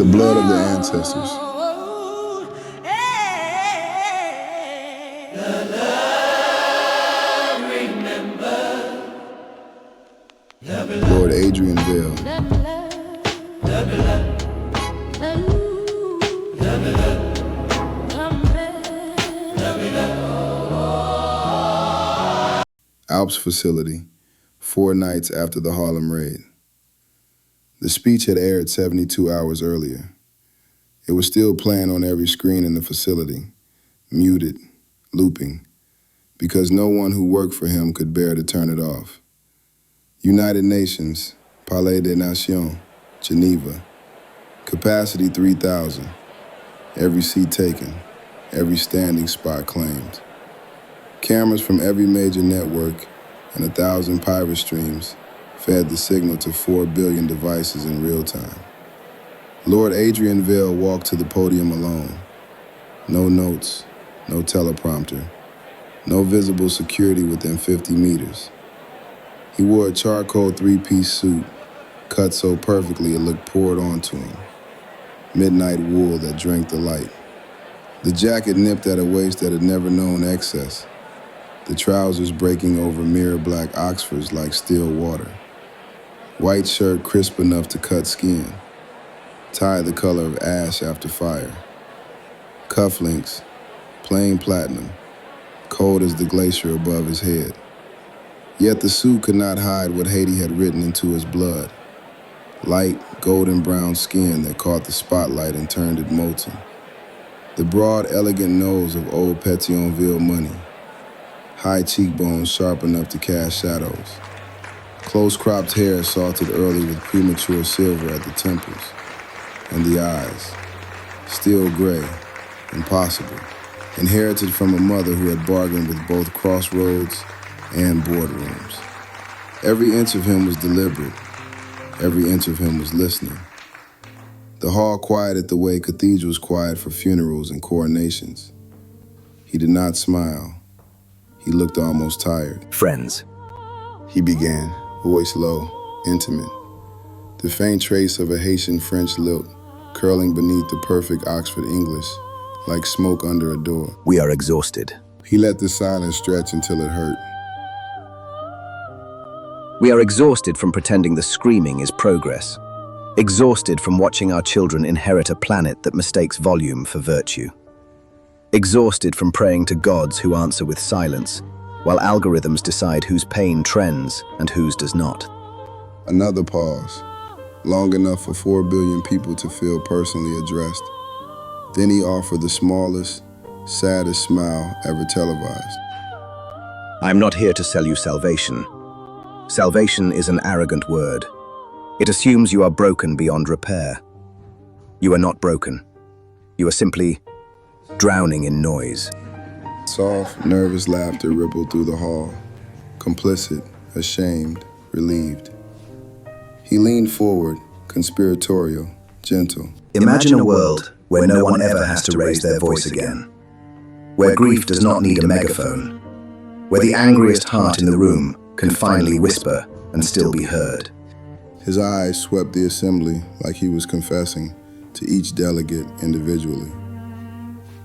The blood of the ancestors. Lord Adrian Vale. Alps facility, 4 nights after the Harlem raid. The speech had aired 72 hours earlier. It was still playing on every screen in the facility, muted, looping, because no one who worked for him could bear to turn it off. United Nations, Palais des Nations, Geneva. Capacity 3,000. Every seat taken, every standing spot claimed. Cameras from every major network and 1,000 pirate streams fed the signal to 4 billion devices in real time. Lord Adrian Vale walked to the podium alone. No notes, no teleprompter, no visible security within 50 meters. He wore a charcoal 3-piece suit, cut so perfectly it looked poured onto him. Midnight wool that drank the light. The jacket nipped at a waist that had never known excess. The trousers breaking over mirror black Oxfords like still water. White shirt crisp enough to cut skin. Tie the color of ash after fire. Cufflinks, plain platinum, cold as the glacier above his head. Yet the suit could not hide what Haiti had written into his blood. Light, golden brown skin that caught the spotlight and turned it molten. The broad, elegant nose of old Petionville money. High cheekbones sharp enough to cast shadows. Close-cropped hair salted early with premature silver at the temples. And the eyes, still gray, impossible, inherited from a mother who had bargained with both crossroads and boardrooms. Every inch of him was deliberate. Every inch of him was listening. The hall quieted the way cathedrals quiet for funerals and coronations. He did not smile. He looked almost tired. Friends, he began, voice low, intimate. The faint trace of a Haitian-French lilt curling beneath the perfect Oxford English, like smoke under a door. We are exhausted. He let the silence stretch until it hurt. We are exhausted from pretending the screaming is progress. Exhausted from watching our children inherit a planet that mistakes volume for virtue. Exhausted from praying to gods who answer with silence, while algorithms decide whose pain trends and whose does not. Another pause, long enough for 4 billion people to feel personally addressed. Then he offered the smallest, saddest smile ever televised. I'm not here to sell you salvation. Salvation is an arrogant word. It assumes you are broken beyond repair. You are not broken. You are simply drowning in noise. Soft, nervous laughter rippled through the hall. Complicit, ashamed, relieved. He leaned forward, conspiratorial, gentle. Imagine a world where no one ever has to raise their voice again. Where grief does not need a megaphone. Where the angriest heart in the room can finally whisper and still be heard. His eyes swept the assembly like he was confessing to each delegate individually.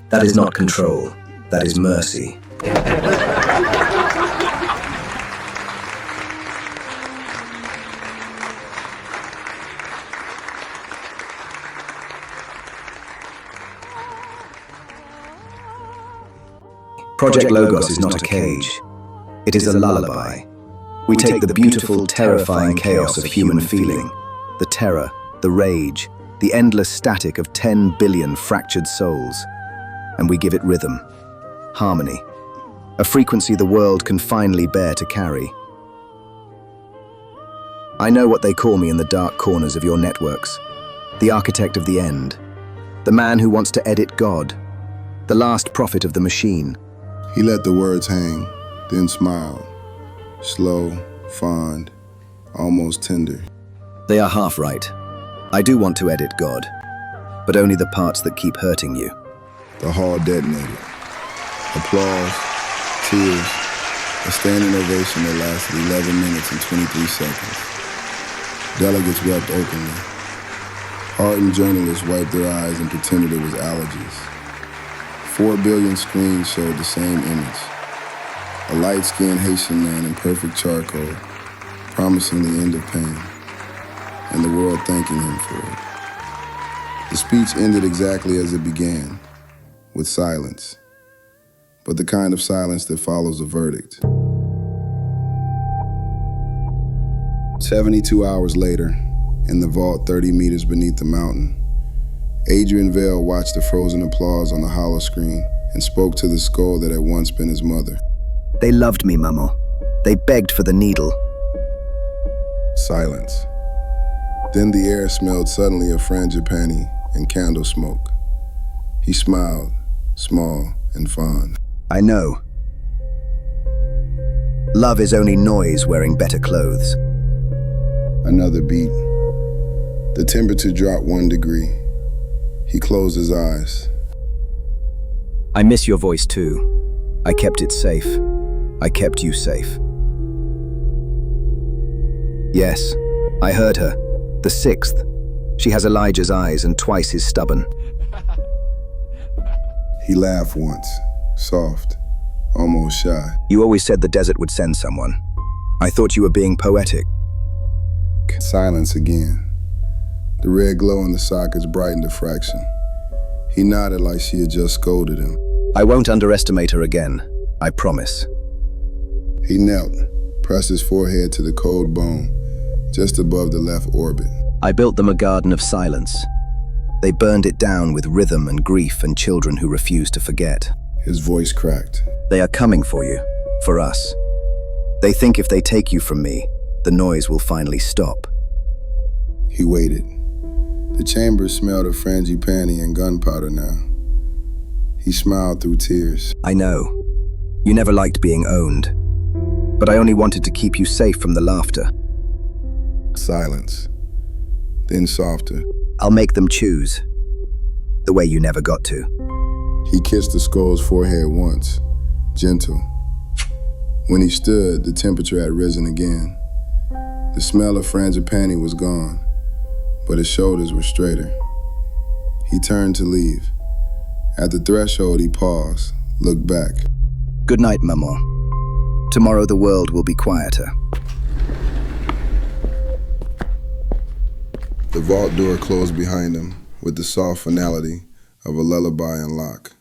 That is not control, that is mercy. Project Logos is not a cage. It is a lullaby. We take the beautiful, terrifying chaos of human feeling, the terror, the rage, the endless static of 10 billion fractured souls, and we give it rhythm, harmony, a frequency the world can finally bear to carry. I know what they call me in the dark corners of your networks, the architect of the end, the man who wants to edit God, the last prophet of the machine. He let the words hang, then smiled, slow, fond, almost tender. They are half right. I do want to edit God, but only the parts that keep hurting you. The hall detonated. Applause, tears, a standing ovation that lasted 11 minutes and 23 seconds. Delegates wept openly. Hardened journalists wiped their eyes and pretended it was allergies. 4 billion screens showed the same image. A light-skinned Haitian man in perfect charcoal, promising the end of pain, and the world thanking him for it. The speech ended exactly as it began, with silence, but the kind of silence that follows a verdict. 72 hours later, in the vault 30 meters beneath the mountain, Adrian Vale watched the frozen applause on the hollow screen and spoke to the skull that had once been his mother. They loved me, Mamo. They begged for the needle. Silence. Then the air smelled suddenly of frangipani and candle smoke. He smiled, small and fond. I know. Love is only noise wearing better clothes. Another beat. The temperature dropped 1 degree. He closed his eyes. I miss your voice too. I kept it safe. I kept you safe. Yes, I heard her. The 6th. She has Elijah's eyes and twice his stubborn. He laughed once, soft, almost shy. You always said the desert would send someone. I thought you were being poetic. Silence again. The red glow in the sockets brightened a fraction. He nodded like she had just scolded him. I won't underestimate her again. I promise. He knelt, pressed his forehead to the cold bone, just above the left orbit. I built them a garden of silence. They burned it down with rhythm and grief and children who refused to forget. His voice cracked. They are coming for you, for us. They think if they take you from me, the noise will finally stop. He waited. The chamber smelled of frangipani and gunpowder now. He smiled through tears. I know. You never liked being owned. But I only wanted to keep you safe from the laughter. Silence. Then softer. I'll make them choose. The way you never got to. He kissed the skull's forehead once, gentle. When he stood, the temperature had risen again. The smell of frangipani was gone, but his shoulders were straighter. He turned to leave. At the threshold, he paused, looked back. Good night, Maman. Tomorrow the world will be quieter. The vault door closed behind him with the soft finality of a lullaby unlock.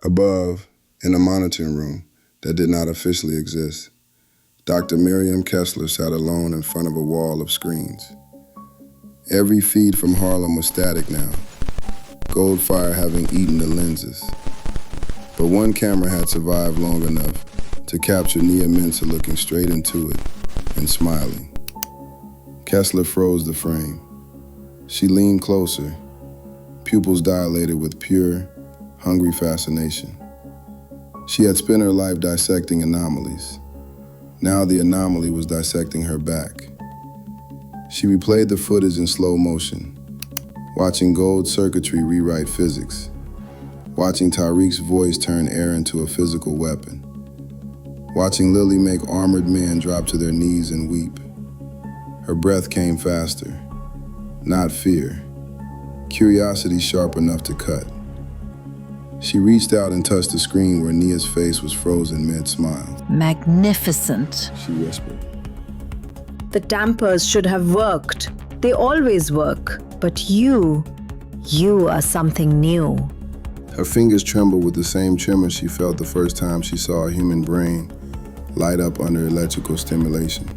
Above, in a monitoring room that did not officially exist, Dr. Miriam Kessler sat alone in front of a wall of screens. Every feed from Harlem was static now, Goldfire having eaten the lenses. But one camera had survived long enough to capture Nia Mensah looking straight into it and smiling. Kessler froze the frame. She leaned closer, pupils dilated with pure, hungry fascination. She had spent her life dissecting anomalies. Now the anomaly was dissecting her back. She replayed the footage in slow motion, watching gold circuitry rewrite physics, watching Tariq's voice turn air into a physical weapon, watching Lily make armored men drop to their knees and weep. Her breath came faster, not fear, curiosity sharp enough to cut. She reached out and touched the screen where Nia's face was frozen mid-smile. Magnificent. She whispered. The dampers should have worked. They always work. But you are something new. Her fingers trembled with the same tremor she felt the first time she saw a human brain light up under electrical stimulation.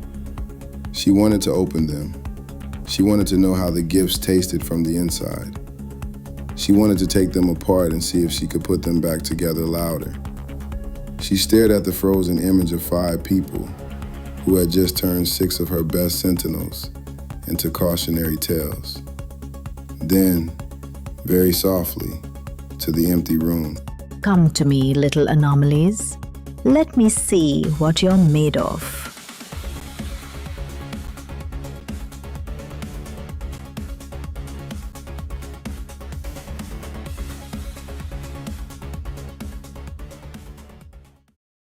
She wanted to open them. She wanted to know how the gifts tasted from the inside. She wanted to take them apart and see if she could put them back together louder. She stared at the frozen image of 5 people who had just turned 6 of her best sentinels into cautionary tales. Then, very softly, to the empty room. Come to me, little anomalies. Let me see what you're made of.